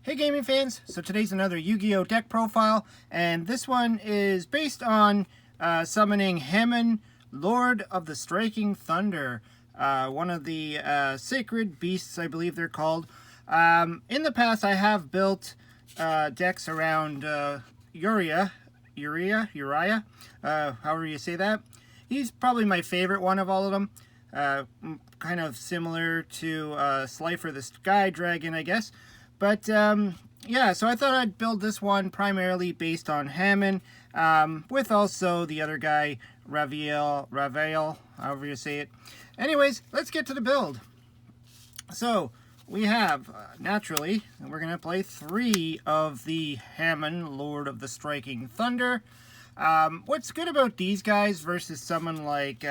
Hey gaming fans, so today's another Yu-Gi-Oh! Deck profile, and this one is based on summoning Hamon, Lord of the Striking Thunder, one of the sacred beasts, I believe they're called. In the past, I have built decks around Uriah, however you say that. He's probably my favorite one of all of them. Kind of similar to Slifer the Sky Dragon, I guess. But, yeah, so I thought I'd build this one primarily based on Hamon, with also the other guy, Ravel, however you say it. Anyways, let's get to the build. So, we have, naturally, we're going to play 3 of the Hamon, Lord of the Striking Thunder. What's good about these guys versus someone like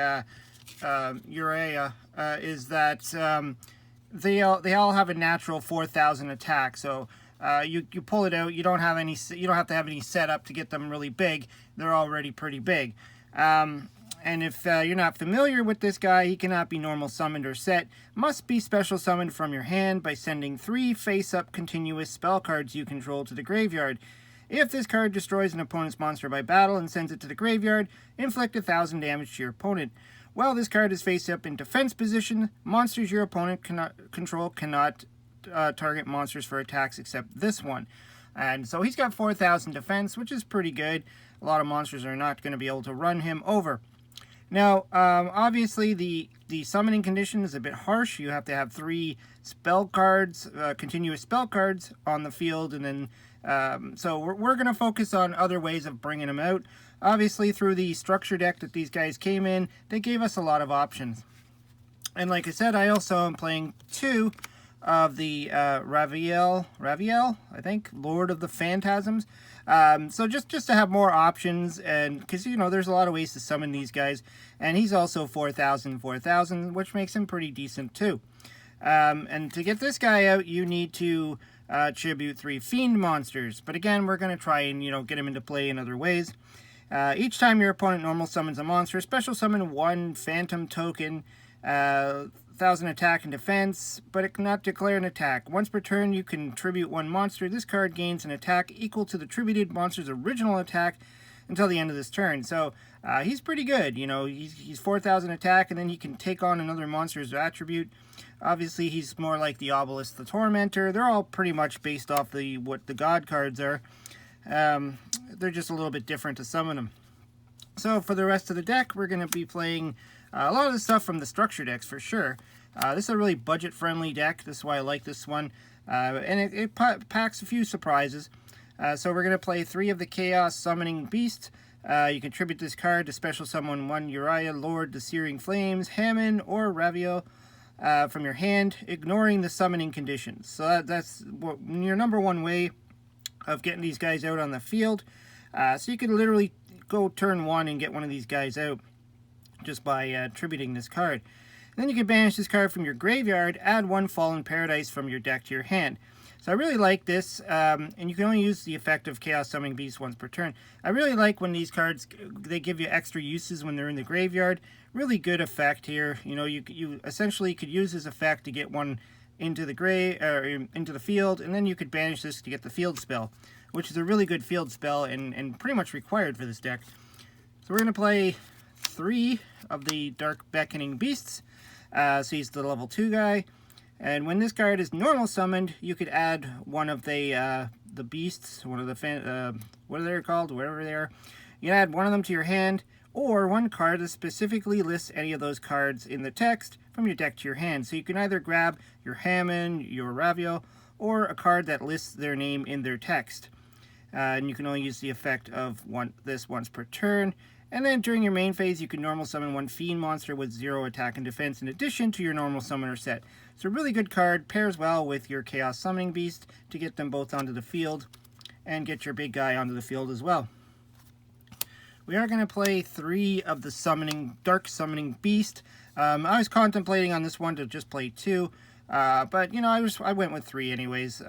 Uriah is that they all have a natural 4,000 attack. So you pull it out. You don't have to have any setup to get them really big. They're already pretty big. And if you're not familiar with this guy, he cannot be normal summoned or set. Must be special summoned from your hand by sending 3 face-up continuous spell cards you control to the graveyard. If this card destroys an opponent's monster by battle and sends it to the graveyard, inflict 1,000 damage to your opponent. While this card is face up in defense position, monsters your opponent cannot target monsters for attacks except this one. And so he's got 4,000 defense, which is pretty good. A lot of monsters are not going to be able to run him over. Now, obviously, the summoning condition is a bit harsh. You have to have 3 spell cards, continuous spell cards on the field, and then so we're going to focus on other ways of bringing them out. Obviously, through the structure deck that these guys came in, they gave us a lot of options. And like I said, I also am playing 2 of the Raviel, I think, Lord of the Phantasms. So just to have more options, and because, you know, there's a lot of ways to summon these guys. And he's also 4,000, which makes him pretty decent too. And to get this guy out, you need to tribute 3 Fiend monsters. But again, we're going to try and, you know, get him into play in other ways. Each time your opponent normal summons a monster, special summon 1 phantom token, 1,000 attack and defense, but it cannot declare an attack. Once per turn, you can tribute 1 monster. This card gains an attack equal to the tributed monster's original attack until the end of this turn. So he's pretty good. You know, he's 4,000 attack, and then he can take on another monster's attribute. Obviously, he's more like the Obelisk the Tormentor. They're all pretty much based off what the god cards are. They're just a little bit different to summon them. So for the rest of the deck, we're going to be playing a lot of the stuff from the structure decks for sure. This is a really budget-friendly deck. This is why I like this one. And it packs a few surprises. So we're going to play 3 of the Chaos Summoning Beasts. You can tribute this card to special summon 1 Uriah, Lord, the Searing Flames, Hamon, or Raviel from your hand, ignoring the summoning conditions. So that's your number 1 way of getting these guys out on the field. So you could literally go turn 1 and get one of these guys out just by tributing this card. And then you can banish this card from your graveyard, add 1 Fallen Paradise from your deck to your hand. So I really like this, and you can only use the effect of Chaos Summoning Beast once per turn. I really like when these cards, they give you extra uses when they're in the graveyard. Really good effect here. You know, you essentially could use this effect to get one into the into the field, and then you could banish this to get the field spell, which is a really good field spell and pretty much required for this deck. So we're going to play 3 of the Dark Beckoning Beasts. So he's the level 2 guy. And when this card is normal summoned, you could add one of the beasts, one of the, what are they called, whatever they are. You can add one of them to your hand, or 1 card that specifically lists any of those cards in the text from your deck to your hand. So you can either grab your Hamon, your Raviel, or a card that lists their name in their text. And you can only use the effect of this once per turn. And then during your main phase, you can normal summon 1 Fiend monster with 0 attack and defense in addition to your normal summoner set. It's a really good card, pairs well with your Chaos Summoning Beast to get them both onto the field and get your big guy onto the field as well. We are going to play 3 of the Dark Summoning Beast. I was contemplating on this one to just play 2, but you know, I went with 3 anyways.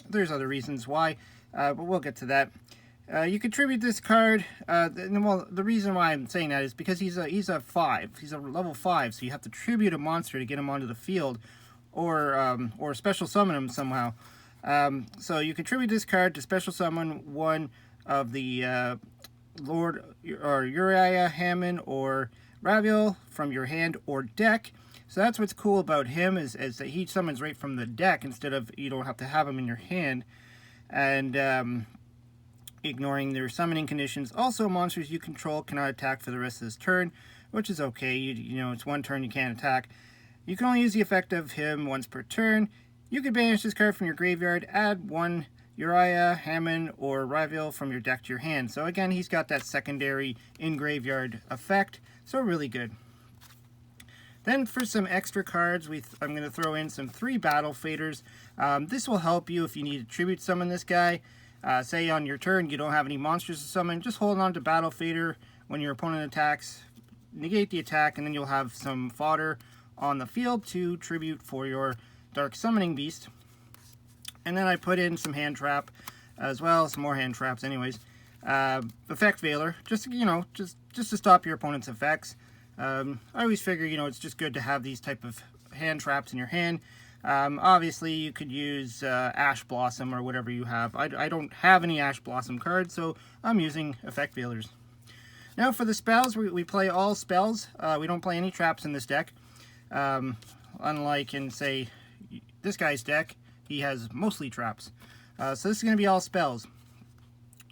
There's other reasons why, but we'll get to that. You can tribute this card. Well, the reason why I'm saying that is because he's a 5. He's a level 5, so you have to tribute a monster to get him onto the field, or special summon him somehow. So you contribute this card to special summon one of the Lord or Uriah, Hamon, or Raviel from your hand or deck. So that's what's cool about him is that he summons right from the deck instead of you don't have to have him in your hand. And ignoring their summoning conditions. Also, monsters you control cannot attack for the rest of this turn, which is okay. You know, it's one turn you can't attack. You can only use the effect of him once per turn. You can banish this card from your graveyard, add one Uriah, Hamon, or Raviel from your deck to your hand. So again, he's got that secondary in-graveyard effect, so really good. Then for some extra cards, I'm going to throw in some 3 Battle Faders. This will help you if you need to tribute summon this guy. Say on your turn you don't have any monsters to summon, just hold on to Battle Fader when your opponent attacks, negate the attack, and then you'll have some fodder on the field to tribute for your Dark Summoning Beast. And then I put in some hand trap as well, some more hand traps anyways. Effect Veiler, just to stop your opponent's effects. I always figure, it's just good to have these type of hand traps in your hand. Obviously, you could use Ash Blossom or whatever you have. I don't have any Ash Blossom cards, so I'm using Effect Veilers. Now for the spells, we play all spells. We don't play any traps in this deck. Unlike in, say, this guy's deck, he has mostly traps. So this is going to be all spells.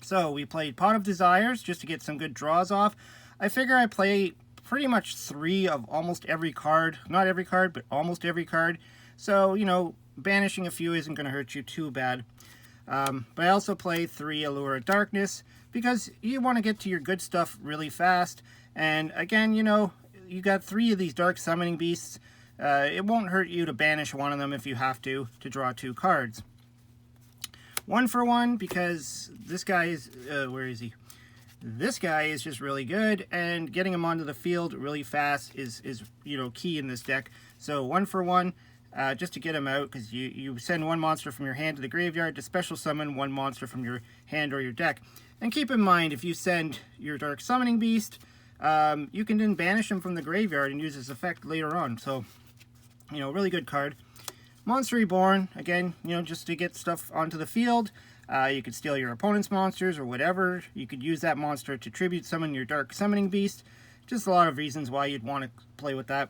So we played Pot of Desires just to get some good draws off. I figure I play pretty much 3 of almost every card. Not every card, but almost every card. So, banishing a few isn't going to hurt you too bad. But I also play 3 Allure of Darkness because you want to get to your good stuff really fast. And again, you got 3 of these Dark Summoning Beasts. It won't hurt you to banish one of them if you have to draw 2 cards. 1 for 1 because this guy is, where is he? This guy is just really good, and getting him onto the field really fast is key in this deck. So 1 for 1, just to get him out, because you send 1 monster from your hand to the graveyard to special summon 1 monster from your hand or your deck. And keep in mind, if you send your Dark Summoning Beast, you can then banish him from the graveyard and use his effect later on. So, really good card. Monster Reborn, again, just to get stuff onto the field. You could steal your opponent's monsters or whatever. You could use that monster to tribute summon your Dark Summoning Beast. Just a lot of reasons why you'd want to play with that.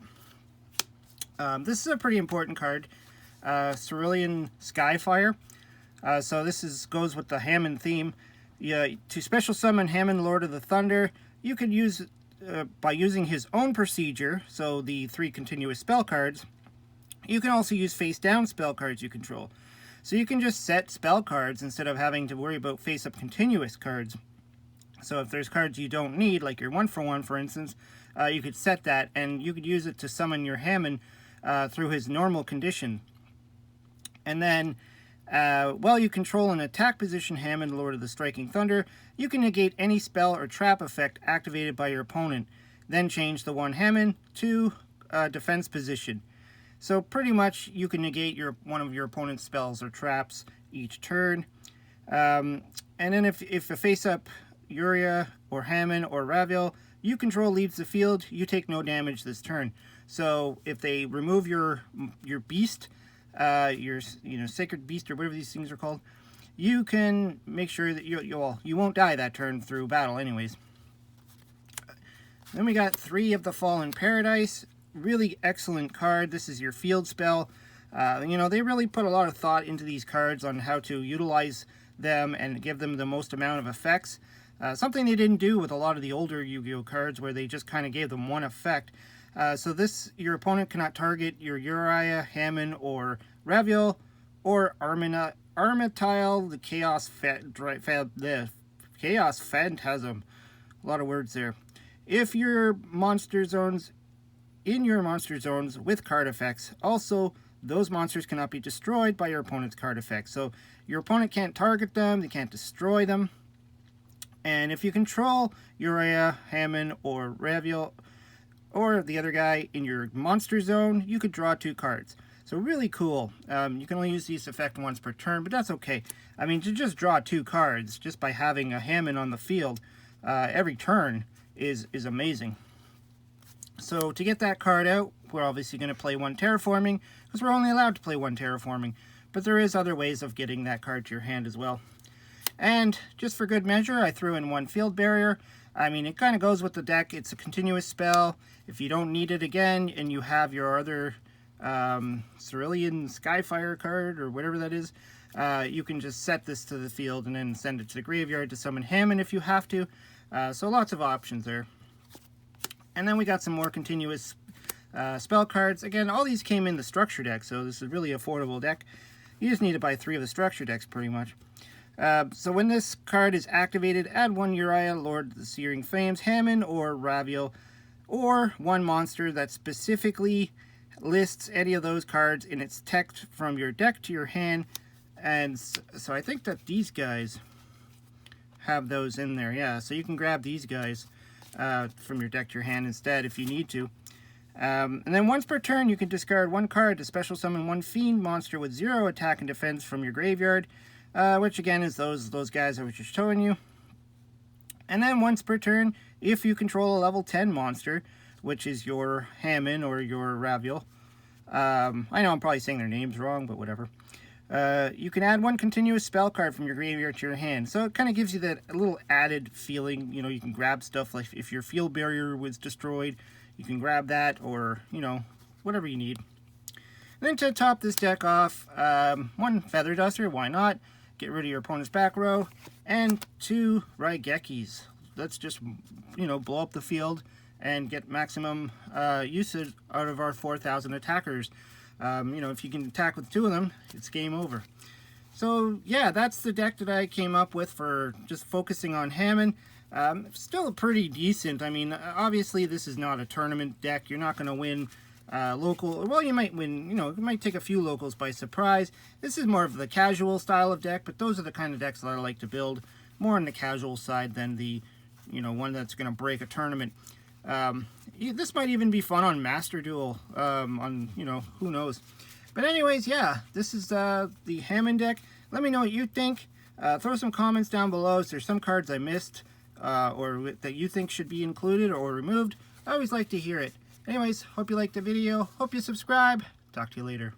This is a pretty important card. Cerulean Skyfire. So this goes with the Hamon theme. To special summon Hamon, Lord of the Thunder, you could use, by using his own procedure, so the 3 continuous spell cards, you can also use face-down spell cards you control. So you can just set spell cards instead of having to worry about face-up continuous cards. So if there's cards you don't need, like your 1 for 1 for instance, you could set that and you could use it to summon your Hamon through his normal condition. And then, while you control an attack position Hamon, Lord of the Striking Thunder, you can negate any spell or trap effect activated by your opponent. Then change the 1 Hamon to defense position. So pretty much you can negate one of your opponent's spells or traps each turn. And then if a face-up Uriah or Hamon or Raviel you control leaves the field, you take no damage this turn. So if they remove your beast, your sacred beast or whatever these things are called, you can make sure that you won't die that turn through battle anyways. Then we got 3 of the Fallen Paradise. Really excellent card. This is your field spell. They really put a lot of thought into these cards on how to utilize them and give them the most amount of effects. Something they didn't do with a lot of the older Yu-Gi-Oh cards where they just kind of gave them 1 effect. So your opponent cannot target your Uriah, Hamon, or Raviel, or Armityle, the Chaos Phantasm. A lot of words there. If your monster zones with card effects, also those monsters cannot be destroyed by your opponent's card effects. So your opponent can't target them, they can't destroy them. And if you control Uriah, Hamon, or Raviel, or the other guy in your monster zone, you could draw 2 cards. So really cool. You can only use this effect once per turn, but that's okay. I mean, to just draw 2 cards just by having a Hamon on the field every turn is amazing. So to get that card out, we're obviously going to play 1 Terraforming, because we're only allowed to play 1 Terraforming. but there is other ways of getting that card to your hand as well. And just for good measure, I threw in 1 Field Barrier. I mean, it kind of goes with the deck. It's a continuous spell. If you don't need it again and you have your other Cerulean Skyfire card or whatever that is, you can just set this to the field and then send it to the graveyard to summon Hamon if you have to. So lots of options there. And then we got some more continuous spell cards. Again, all these came in the structure deck, so this is a really affordable deck. You just need to buy 3 of the structure decks pretty much. So when this card is activated, add 1 Uriah, Lord of the Searing Flames, Hamon, or Raviel, or 1 monster that specifically lists any of those cards in its text from your deck to your hand. And so I think that these guys have those in there. Yeah, so you can grab these guys from your deck to your hand instead if you need to. And then once per turn, you can discard 1 card to special summon 1 Fiend monster with 0 attack and defense from your graveyard, which again is those guys I was just showing you. And then once per turn, if you control a level 10 monster, which is your Hamon or your Raviel, I know I'm probably saying their names wrong, but whatever. You can add 1 continuous spell card from your graveyard to your hand. So it kind of gives you that little added feeling. You know, you can grab stuff like if your Field Barrier was destroyed, you can grab that, or, you know, whatever you need. And then to top this deck off, 1 Feather Duster, why not? Get rid of your opponent's back row. And 2 Raigekis. Let's just, you know, blow up the field and get maximum usage out of our 4,000 attackers. You know, if you can attack with 2 of them, it's game over. So yeah, that's the deck that I came up with for just focusing on Hamon. Still pretty decent. I mean, obviously this is not a tournament deck. You're not going to win local. Well, you might win, you know, you might take a few locals by surprise. This is more of the casual style of deck, but those are the kind of decks that I like to build. More on the casual side than the, you know, one that's going to break a tournament. This might even be fun on Master Duel, on, you know, who knows. But anyways, yeah, this is the Hamon deck. Let me know what you think. Throw some comments down below if there's some cards I missed or that you think should be included or removed. I always like to hear it. Anyways, hope you liked the video. Hope you subscribe. Talk to you later.